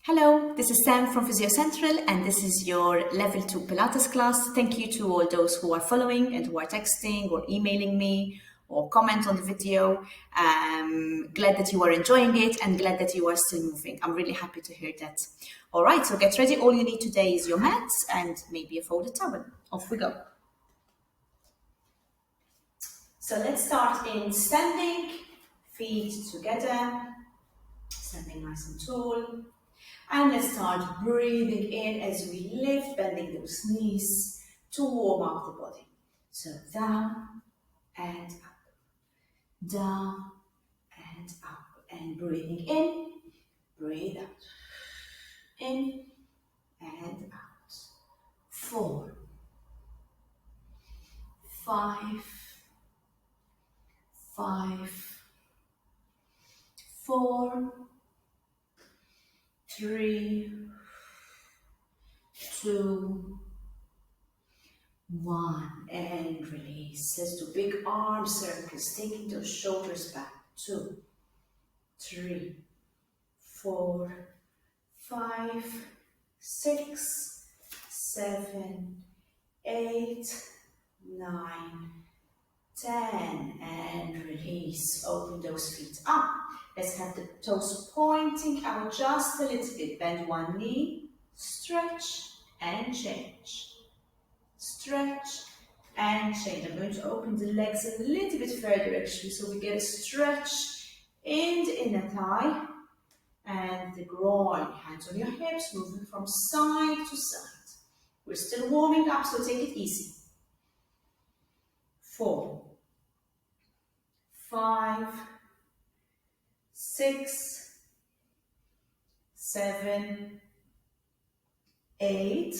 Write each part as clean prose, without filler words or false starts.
Hello, this is Sam from Physio Central, and this is your Level 2 Pilates class. Thank you to all those who are following and who are texting or emailing me or comment on the video. Glad that you are enjoying it and glad that you are still moving. I'm really happy to hear that. All right, so get ready. All you need today is your mats and maybe a folded towel. Off we go. So let's start in standing, feet together, standing nice and tall. And let's start breathing in as we lift, bending those knees to warm up the body. So down and up, down and up. And breathing in, breathe out. In and out. 4, 5, 4, 3, 2, 1, and release. Let's do big arm circles, taking those shoulders back. 2, 3, 4, 5, 6, 7, 8, 9, 10, and release. Open those feet up. Let's have the toes pointing out just a little bit. Bend one knee, stretch and change. Stretch and change. I'm going to open the legs a little bit further actually, so we get a stretch in the inner thigh and the groin. Hands on your hips, moving from side to side. We're still warming up, so take it easy. 4, 5, 6, 7, 8,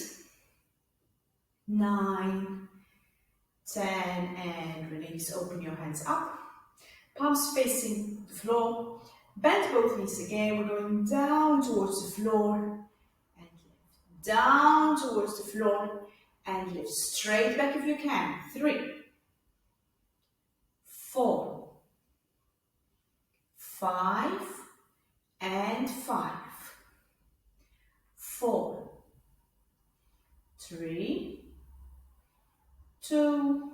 9, 10, and release. Open your hands up, palms facing the floor. Bend both knees again. We're going down towards the floor and lift. Down towards the floor and lift. Straight back if you can. 3, 4, 5, and 5, 4, 3, 2,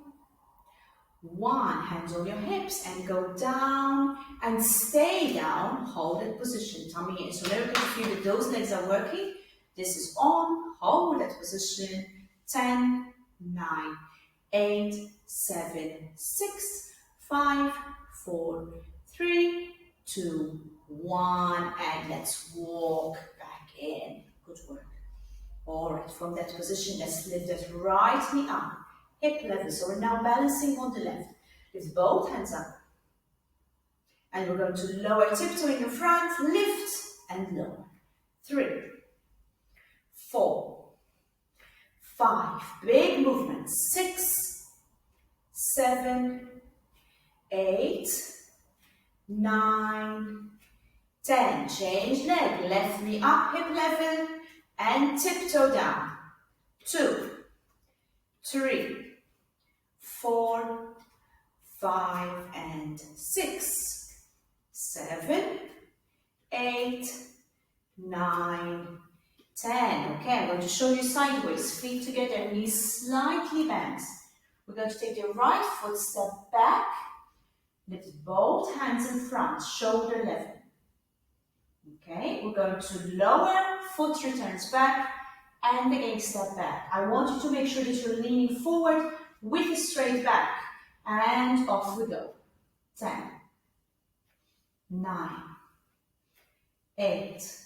1. Hands on your hips and go down and stay down. Hold that position, tummy in. So now you can feel that those legs are working. This is on. Hold that position. 10, 9, 8, 7, 6, 5, 4, 3, 2, 1, and let's walk back in. Good work. All right, from that position, let's lift that right knee up, hip level. So we're now balancing on the left. Lift both hands up. And we're going to lower, tiptoe in the front, lift and lower. 3, 4, 5, big movement. 6, 7, 8, 9, 10. Change leg, left knee up, hip level, and tiptoe down. 2, 3, 4, 5, and 6, 7, 8, 9, 10. Okay, I'm going to show you sideways, feet together, knees slightly bent. We're going to take your right foot, step back, lift both hands in front, shoulder level. Okay, we're going to lower, foot returns back, and again step back. I want you to make sure that you're leaning forward with a straight back, and off we go. 10, 9, 8,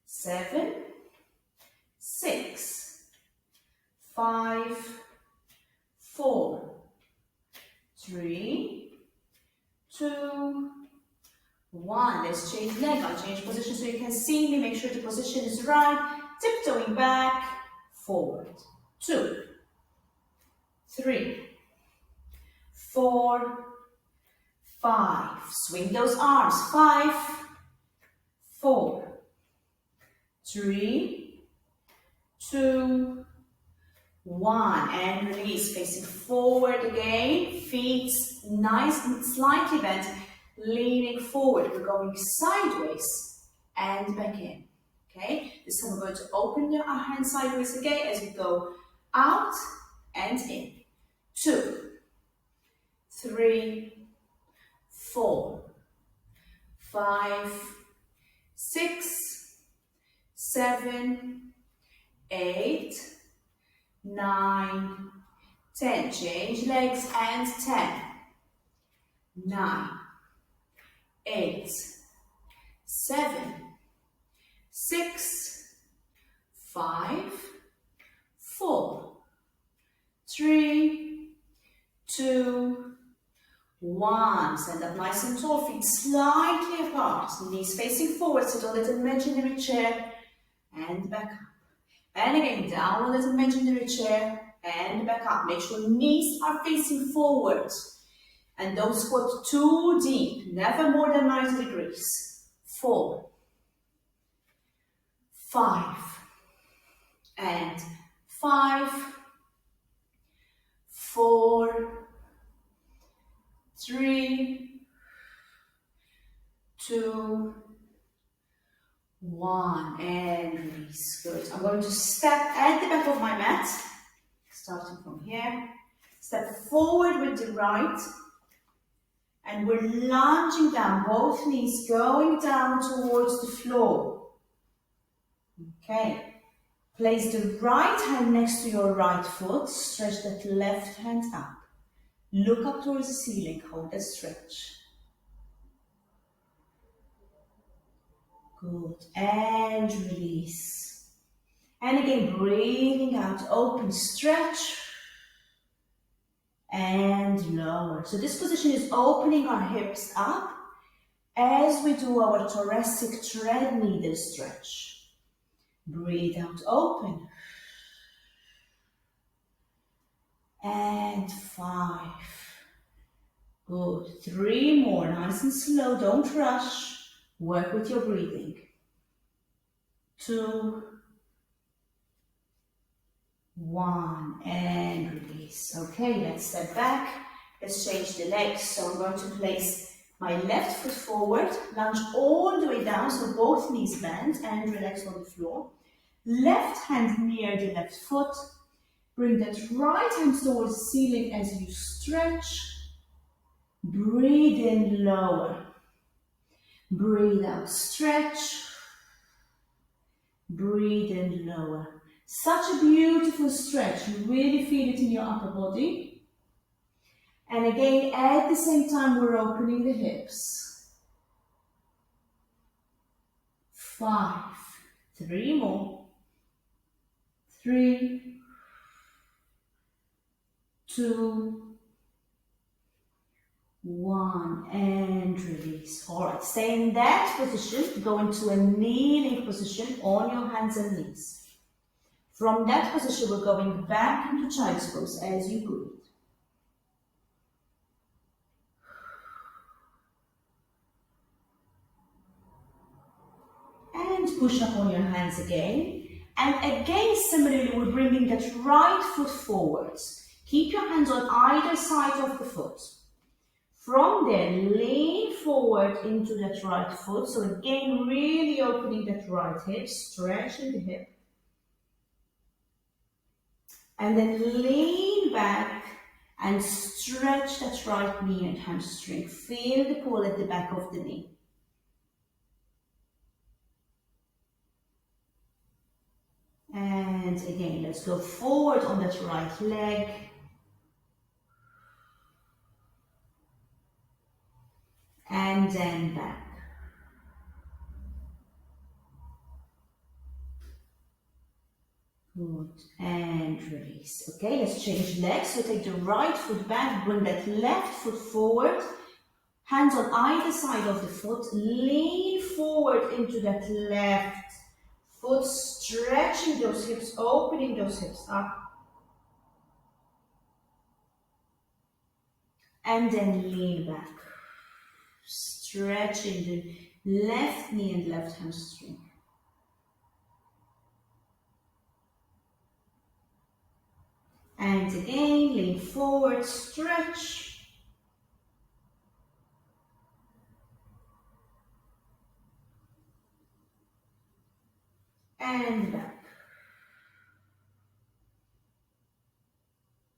7, 6, 5, 4, 3, 2, 1. Let's change leg. I'll change position so you can see me. Make sure the position is right. Tiptoeing back, forward. 2, 3, 4, 5. Swing those arms. 5, 4, 3, 2, 1. And release. Facing forward again. Feet nice and slightly bent. Leaning forward. We're going sideways and back in. Okay, this time we're going to open our hand sideways again as we go out and in. 2, 3, 4, 5, 6, 7, 8, 9, 10. Change legs and 10, 9, 8, 7, 6, 5, 4, 3, 2, 1. Stand up nice and tall, feet slightly apart, knees facing forward, sit on that imaginary chair and back up. And again, down on that imaginary chair and back up. Make sure knees are facing forward and don't squat too deep, never more than 90 degrees. 4, 5, and 5, 4, 3, 2, 1, and release. Good. I'm going to step at the back of my mat, starting from here. Step forward with the right, and we're lunging down, both knees going down towards the floor. Okay. Place the right hand next to your right foot, stretch that left hand up. Look up towards the ceiling, hold that stretch. Good, and release. And again, breathing out, open, stretch, and lower. So this position is opening our hips up as we do our thoracic thread needle stretch. Breathe out, open. And 5. Good, 3 more, nice and slow, don't rush. Work with your breathing. 2, 1, and release. Okay, let's step back. Let's change the legs. So I'm going to place my left foot forward, lunge all the way down, so both knees bend and relax on the floor. Left hand near the left foot. Bring that right hand towards the ceiling as you stretch. Breathe in, lower. Breathe out, stretch. Breathe in, lower. Such a beautiful stretch. You really feel it in your upper body. And again, at the same time, we're opening the hips. 5. 3 more. 3, 2, 1, and release. All right, stay in that position. Go into a kneeling position on your hands and knees. From that position, we're going back into child's pose as you breathe. And push up on your hands again. And again, similarly, we're bringing that right foot forwards. Keep your hands on either side of the foot. From there, lean forward into that right foot. So again, really opening that right hip, stretching the hip. And then lean back and stretch that right knee and hamstring. Feel the pull at the back of the knee. And again, let's go forward on that right leg. And then back. Good, and release. Okay, let's change legs. So take the right foot back, bring that left foot forward. Hands on either side of the foot. Lean forward into that left foot, stretching those hips, opening those hips up. And then lean back. Stretching the left knee and left hamstring. And again, lean forward, stretch. and back.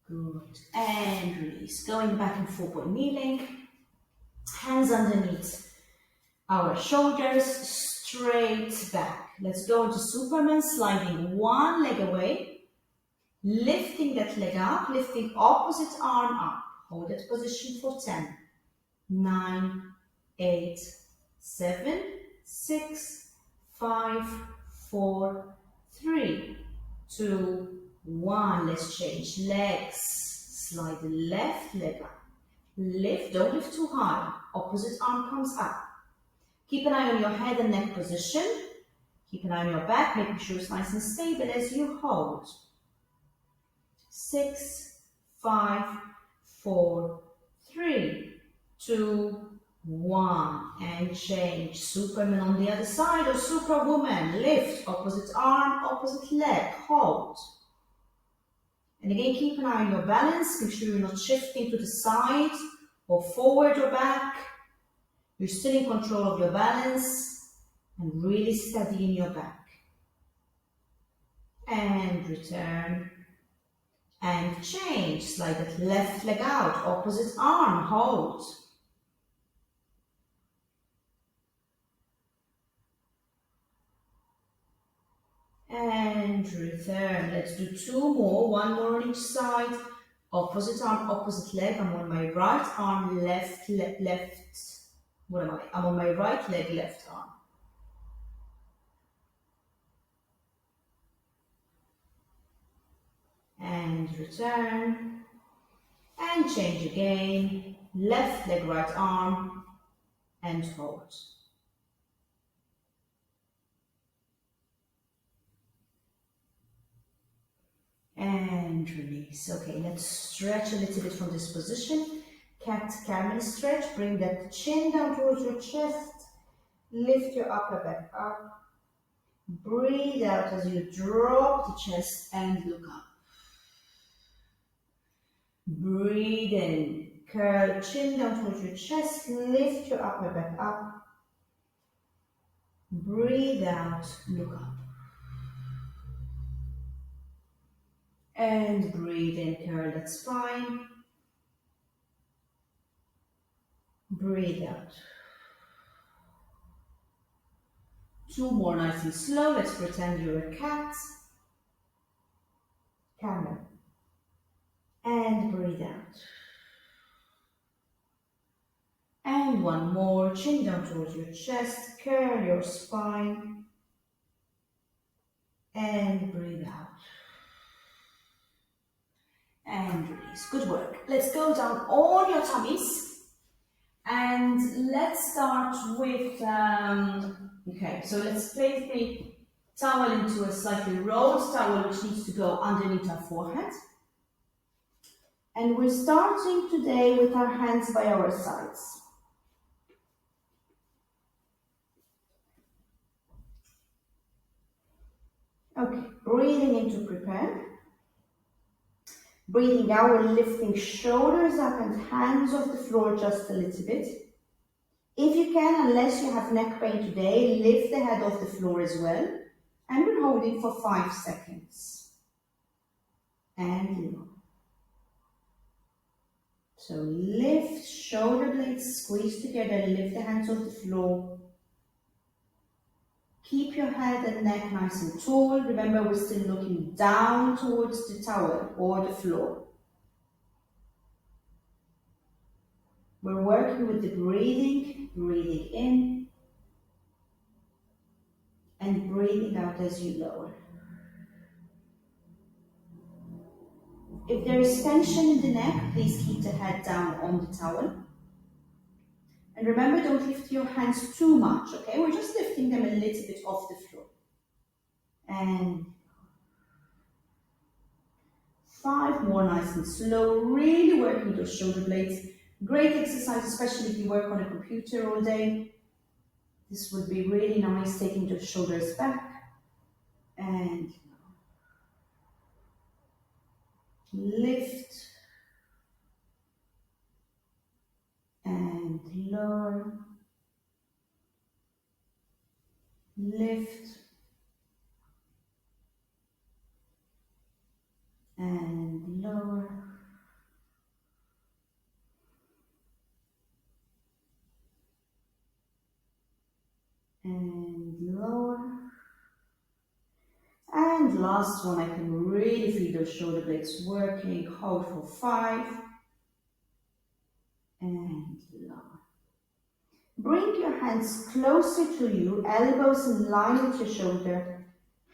Good. And release. Going back in forward kneeling. Hands underneath our shoulders, straight back. Let's go into Superman, sliding one leg away, lifting that leg up, lifting opposite arm up. Hold that position for 10, 9, 8, 7, 6, 5, 4, 3, 2, 1. Let's change legs. Slide the left leg up. Lift, don't lift too high. Opposite arm comes up. Keep an eye on your head and neck position. Keep an eye on your back, making sure it's nice and stable as you hold. 6, 5, 4, 3, 2, 1. And change. Superman on the other side or Superwoman. Lift, opposite arm, opposite leg. Hold. And again, keep an eye on your balance. Make sure you're not shifting to the side or forward or back. You're still in control of your balance and really steady in your back. And return. And change. Slide that left leg out. Opposite arm. Hold. And return. Let's do 2 more. 1 more on each side. Opposite arm, opposite leg. I'm on my right arm, left. What am I? I'm on my right leg, left arm. And return. And change again. Left leg, right arm. And hold. And release. Okay, let's stretch a little bit from this position. Cat camel stretch. Bring that chin down towards your chest. Lift your upper back up. Breathe out as you drop the chest and look up. Breathe in. Curl chin down towards your chest. Lift your upper back up. Breathe out. Look up. And breathe in, curl that spine. Breathe out. 2 more, nice and slow. Let's pretend you're a cat. Camel. And breathe out. And 1 more, chin down towards your chest. Curl your spine. And breathe out. And release. Good work. Let's go down on your tummies. And let's start with, okay, so let's place the towel into a slightly rolled towel which needs to go underneath our forehead. And we're starting today with our hands by our sides. Okay, breathing in to prepare. Breathing out, we're lifting shoulders up and hands off the floor just a little bit. If you can, unless you have neck pain today, lift the head off the floor as well. And we're holding for 5 seconds. And lower. So lift, shoulder blades squeeze together, lift the hands off the floor. Keep your head and neck nice and tall. Remember, we're still looking down towards the towel or the floor. We're working with the breathing in and breathing out as you lower. If there is tension in the neck, please keep the head down on the towel. And remember, don't lift your hands too much, okay? We're just lifting them a little bit off the floor. And 5 more, nice and slow, really working those shoulder blades. Great exercise, especially if you work on a computer all day. This would be really nice, taking those shoulders back. And lift. And lower. Lift. and lower. And last one, I can really feel those shoulder blades working. Hold for 5 and lower. Bring your hands closer to you, elbows in line with your shoulder,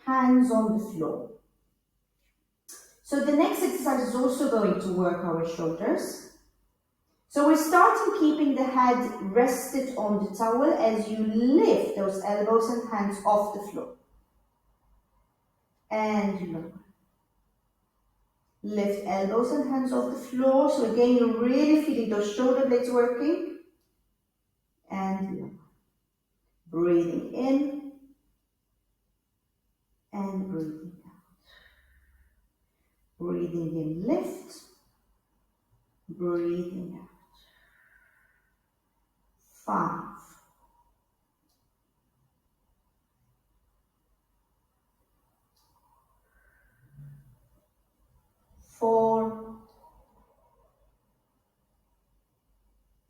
hands on the floor. So the next exercise is also going to work our shoulders. So we're starting keeping the head rested on the towel as you lift those elbows and hands off the floor. And lower. Lift elbows and hands off the floor. So again, you're really feeling those shoulder blades working. And lower. Breathing in and breathing out. Breathing in, lift. Breathing out. 5. 4.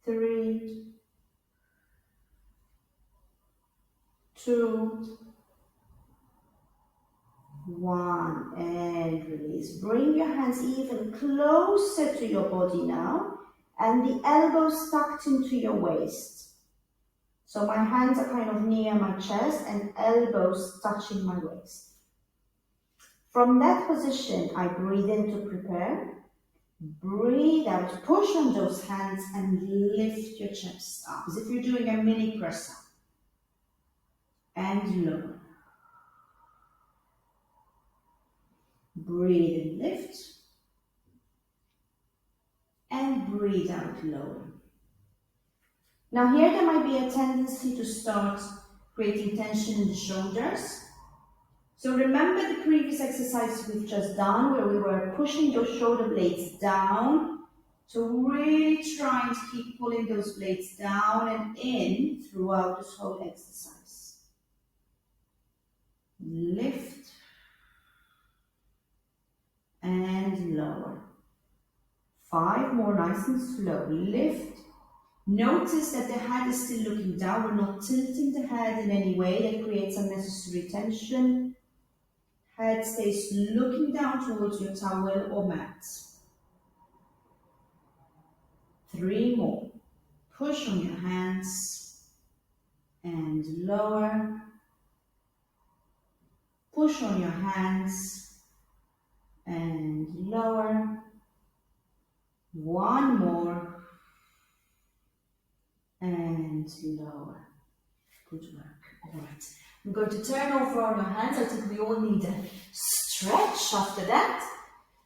3. 2. 1. And release. Bring your hands even closer to your body now, and the elbows tucked into your waist. So my hands are kind of near my chest and elbows touching my waist. From that position, I breathe in to prepare. Breathe out, push on those hands and lift your chest up as if you're doing a mini press up. And lower. Breathe in, lift. And breathe out, lower. Now here there might be a tendency to start creating tension in the shoulders. So remember the previous exercise we've just done where we were pushing those shoulder blades down. So really trying to keep pulling those blades down and in throughout this whole exercise. Lift and lower. 5 more, nice and slow. Lift. Notice that the head is still looking down. We're not tilting the head in any way that creates unnecessary tension. Head stays looking down towards your towel or mat. 3 more. Push on your hands and lower. Push on your hands and lower. 1 more. And lower. Good work. All right. I'm going to turn over on your hands. I think we all need a stretch after that.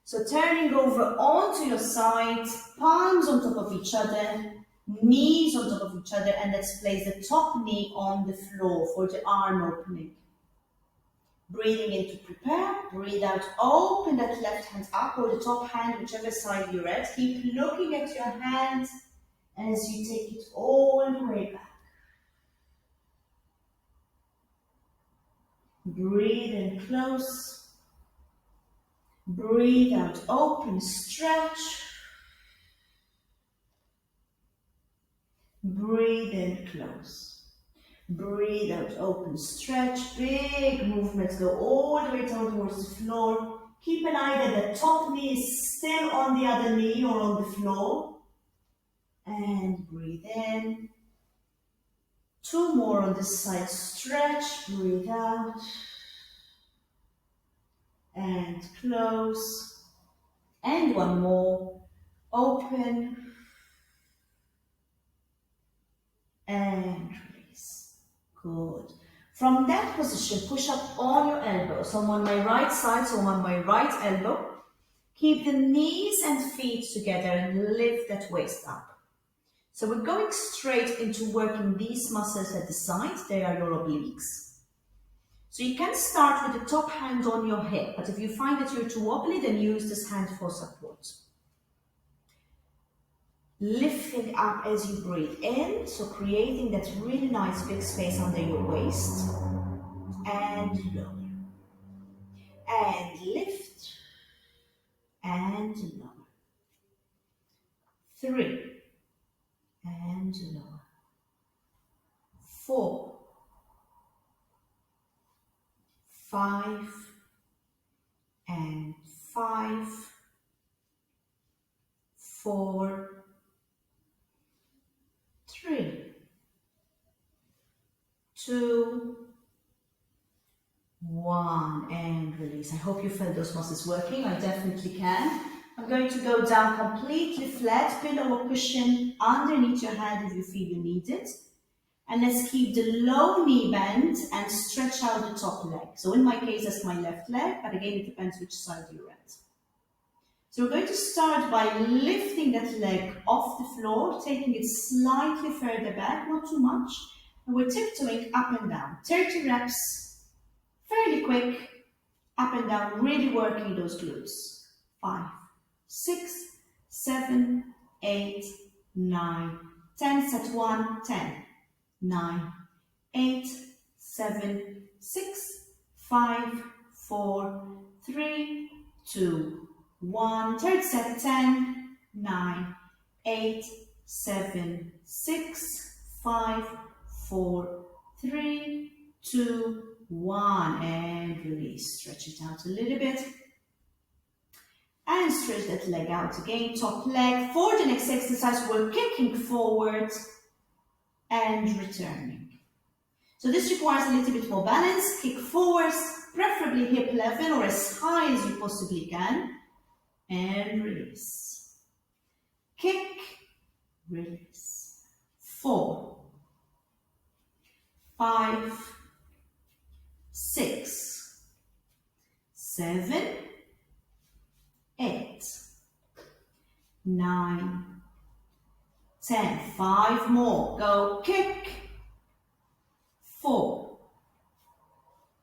So turning over onto your side, palms on top of each other, knees on top of each other, and let's place the top knee on the floor for the arm opening. Breathing in to prepare, breathe out, open that left hand up or the top hand, whichever side you're at. Keep looking at your hand. And as you take it all the way back, breathe in close, breathe out, open, stretch, breathe in close, breathe out, open, stretch, big movements, go all the way down towards the floor. Keep an eye that the top knee is still on the other knee or on the floor. And breathe in. 2 more on this side. Stretch, breathe out. And close. And 1 more. Open. And release. Good. From that position, push up on your elbows. So I'm on my right side, so I'm on my right elbow. Keep the knees and feet together and lift that waist up. So we're going straight into working these muscles at the side. They are your obliques. So you can start with the top hand on your hip, but if you find that you're too wobbly, then use this hand for support. Lifting up as you breathe in, so creating that really nice big space under your waist. And lower. And lift. And lower. 3. And lower. 4. 5, and 5, 4, 3, 2, 1, and release. I hope you felt those muscles working. I definitely can. I'm going to go down completely flat, pillow or cushion underneath your hand if you feel you need it. And let's keep the low knee bent and stretch out the top leg. So in my case, that's my left leg, but again, it depends which side you're at. So we're going to start by lifting that leg off the floor, taking it slightly further back, not too much. And we're tiptoeing up and down. 30 reps, fairly quick, up and down, really working those glutes. 5, 6, 7, 8, 9, 10. Set 1, 10, 9, 8, 7, 6, 5, 4, 3, 2, 1. Third set, 10, 9, 8, 7, 6, 5, 4, 3, 2, 1. And release. Stretch it out a little bit. And stretch that leg out again. Top leg. For the next exercise, we're kicking forward and returning. So this requires a little bit more balance. Kick forwards, preferably hip level or as high as you possibly can. And release. Kick, release. 4, 5, 6, 7, 8, 9, 10. 5 more. Go. Kick. 4,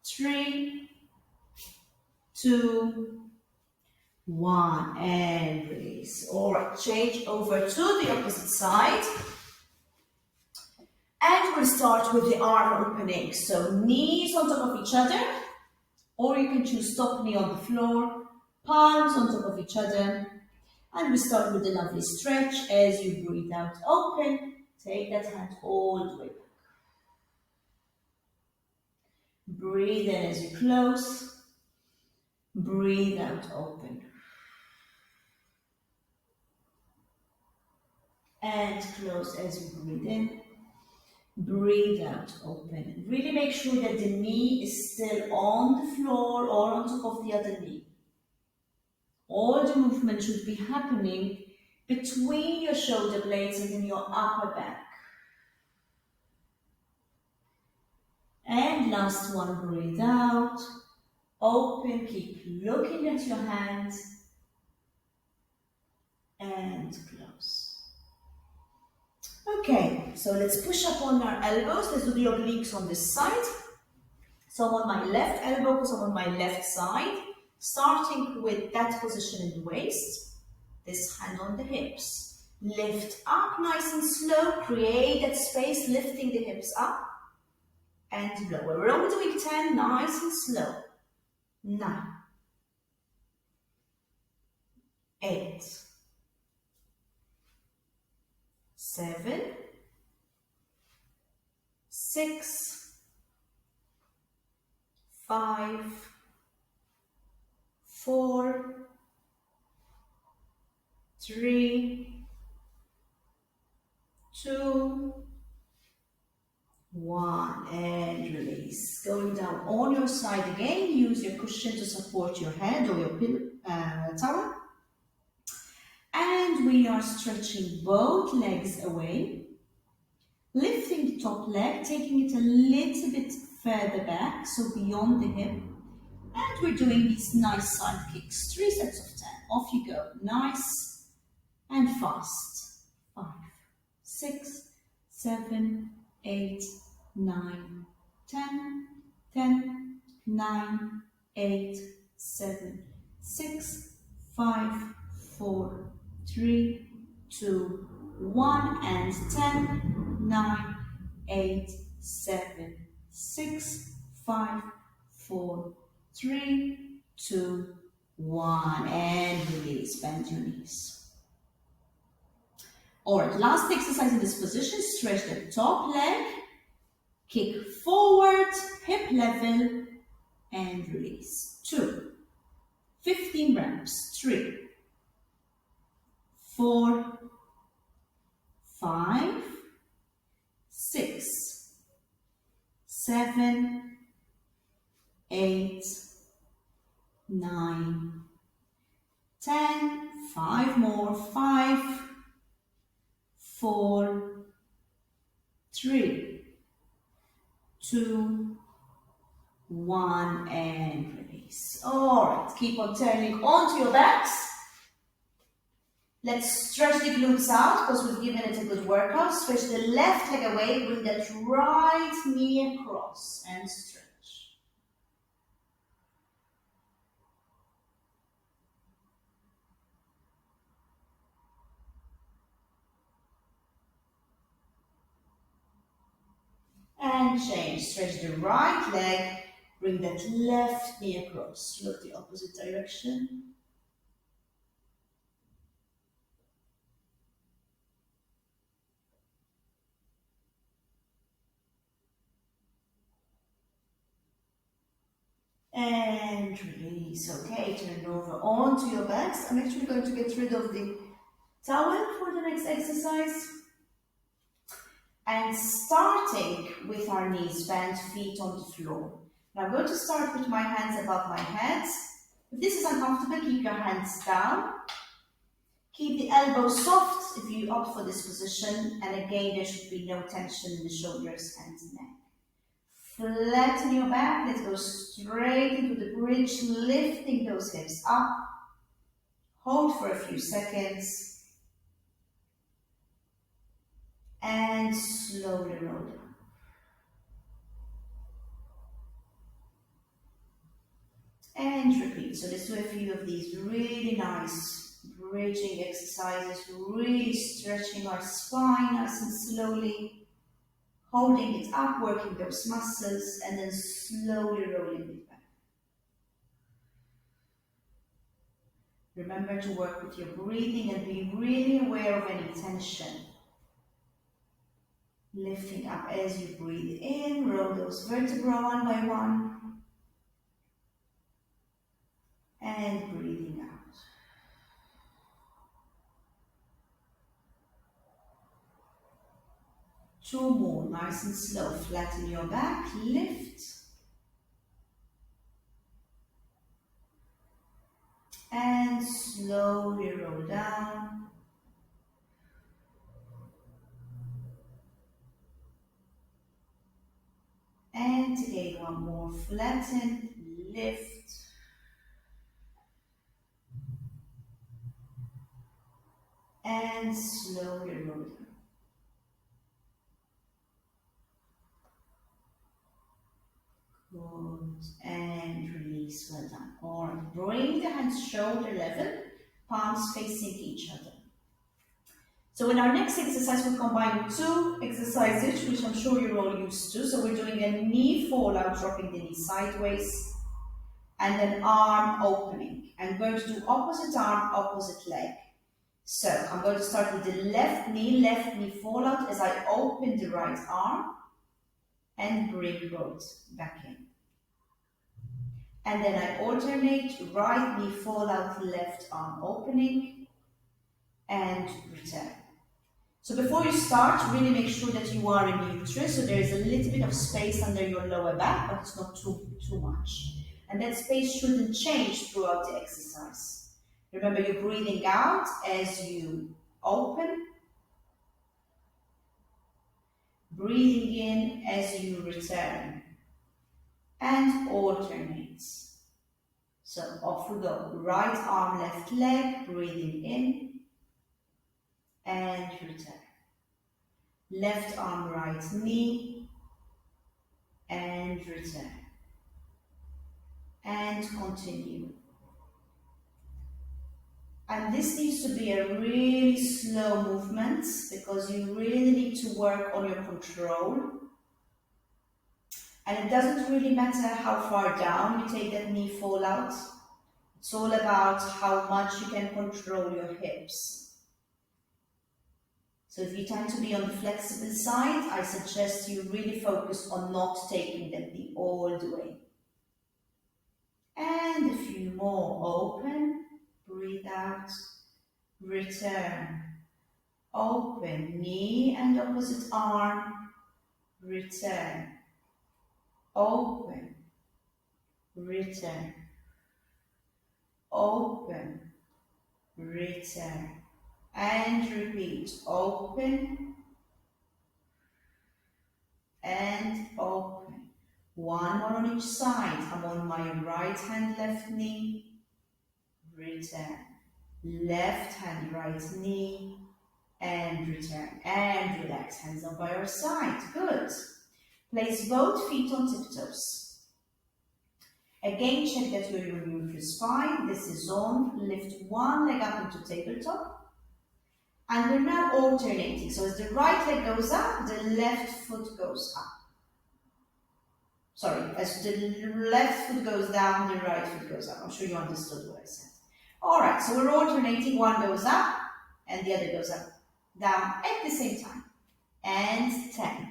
3, 2, 1. And release. All right. Change over to the opposite side. And we'll start with the arm opening. So knees on top of each other. Or you can choose top knee on the floor. Palms on top of each other. And we start with a lovely stretch as you breathe out, open. Take that hand all the way back. Breathe in as you close. Breathe out, open. And close as you breathe in. Breathe out, open. Really make sure that the knee is still on the floor or on top of the other knee. All the movement should be happening between your shoulder blades and in your upper back. And last one, breathe out, open, keep looking at your hands, and close. Okay, so let's push up on our elbows. Let's do the obliques on this side. So I'm on my left elbow because I'm on my left side. Starting with that position in the waist, this hand on the hips. Lift up nice and slow, create that space, lifting the hips up and lower. We're only doing 10, nice and slow. 9, 8, 7, 6, 5, 4, 3, 2, 1, and release. Going down on your side again, use your cushion to support your head or your towel. And we are stretching both legs away, lifting the top leg, taking it a little bit further back, so beyond the hip. And we're doing these nice side kicks, 3 sets of 10. Off you go, nice and fast. 5, 6, 7, 8, 9, 10, 10, 9, 8, 7, 6, 5, 4, 3, 2, 1, and 10, 9, 8, 7, 6, 5, 4, 3, 2, 1, and release. Bend your knees. Alright, last exercise in this position. Stretch the top leg, kick forward, hip level, and release. 2. 15 reps. 3, 4, 5, 6, 7, 8, 9, 10, 5 more, 5, 4, 3, 2, 1, and release. All right, keep on turning onto your backs. Let's stretch the glutes out because we've given it a good workout. Stretch the left leg away, bring that right knee across and stretch. And change. Stretch the right leg, bring that left knee across. Look the opposite direction. And release. Okay, turn over onto your backs. I'm actually going to get rid of the towel for the next exercise. And starting with our knees bent, feet on the floor. Now I'm going to start with my hands above my head. If this is uncomfortable, keep your hands down. Keep the elbows soft if you opt for this position. And again, there should be no tension in the shoulders and neck. Flatten your back. Let's go straight into the bridge, lifting those hips up. Hold for a few seconds. And slowly roll down. And repeat. So let's do a few of these really nice bridging exercises, really stretching our spine nice and slowly, holding it up, working those muscles, and then slowly rolling it back. Remember to work with your breathing and be really aware of any tension. Lifting up as you breathe in, roll those vertebrae one by one. And breathing out. Two more, nice and slow. Flatten your back, lift. And slowly roll down. And again, one more, flatten, lift. And slowly roll down. Good. And release, well done. All right, bring the hands shoulder level, palms facing each other. So in our next exercise, we'll combine two exercises, which I'm sure you're all used to. So we're doing a knee fall out, dropping the knee sideways, and then arm opening. I'm going to do opposite arm, opposite leg. So I'm going to start with the left knee fall out as I open the right arm and bring both back in. And then I alternate right knee fall out, left arm opening and return. So before you start, really make sure that you are in neutral, so there is a little bit of space under your lower back, but it's not too much. And that space shouldn't change throughout the exercise. Remember, you're breathing out as you open, breathing in as you return, and alternate. So off we go. Right arm, left leg, breathing in and return. Left arm, right knee and return. And continue. And this needs to be a really slow movement because you really need to work on your control. And it doesn't really matter how far down you take that knee fall out. It's all about how much you can control your hips. So if you tend to be on the flexible side, I suggest you really focus on not taking that knee all the way. And a few more. Open, breathe out, return. Open, knee and opposite arm, return. Open, return. Open, return. And repeat. Open and open. One more on each side. I'm on my right hand, left knee. Return. Left hand, right knee. And return. And relax. Hands up by your side. Good. Place both feet on tiptoes. Again, check that you're in your spine. This is on. Lift one leg up into tabletop. And we're now alternating. So as the right leg goes up, the left foot goes up. Sorry, as the left foot goes down, the right foot goes up. I'm sure you understood what I said. All right, so we're alternating. One goes up and the other goes up, down at the same time. And 10,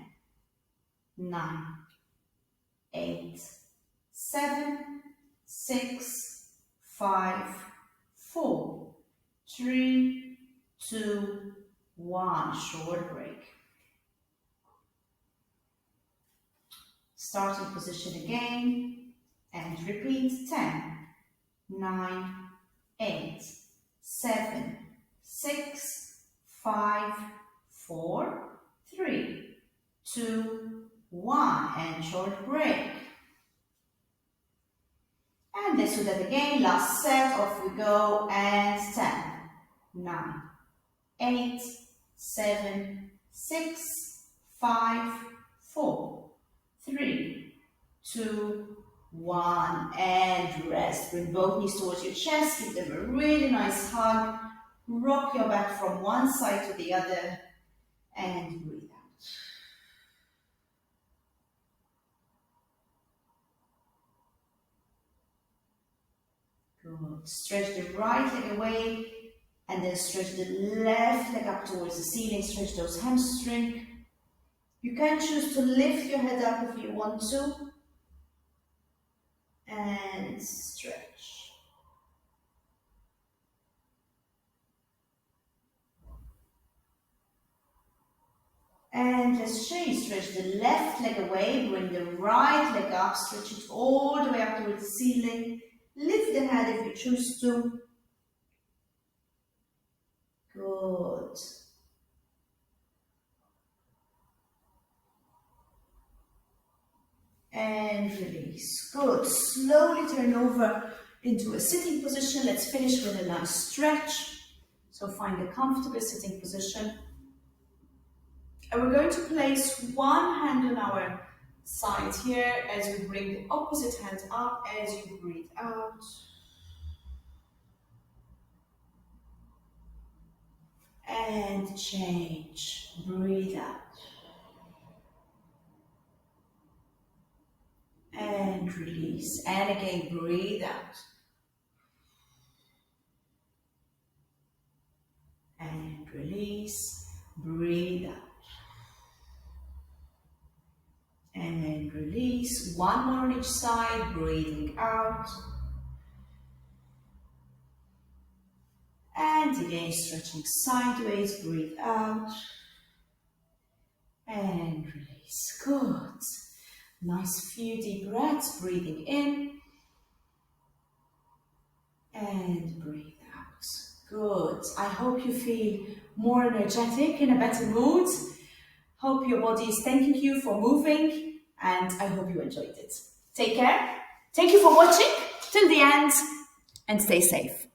9, 8, 7, 6, 5, 4, 3, 2, 1. Short break. Starting position again and repeat. 10, 9, 8, 7, 6, 5, 4, 3, 2, 1. And short break. And let's do that again. Last set. Off we go. And 10, 9, 8, 7, 6, 5, 4, 3, 2, 1. And rest. Bring both knees towards your chest. Give them a really nice hug. Rock your back from one side to the other. And breathe out. Good. Stretch the right leg away. And then stretch the left leg up towards the ceiling. Stretch those hamstrings. You can choose to lift your head up if you want to. And stretch. And let's change. Stretch the left leg away. Bring the right leg up. Stretch it all the way up towards the ceiling. Lift the head if you choose to. Good. And release. Good. Slowly turn over into a sitting position. Let's finish with a nice stretch. So find a comfortable sitting position. And we're going to place one hand on our side here as we bring the opposite hand up as you breathe out. And change. Breathe out. And release. And again, breathe out. And release. Breathe out. And release. One more on each side. Breathing out. And again, stretching sideways. Breathe out. And release. Good. Nice few deep breaths. Breathing in. And breathe out. Good. I hope you feel more energetic, in a better mood. Hope your body is thanking you for moving, and I hope you enjoyed it. Take care. Thank you for watching till the end, and stay safe.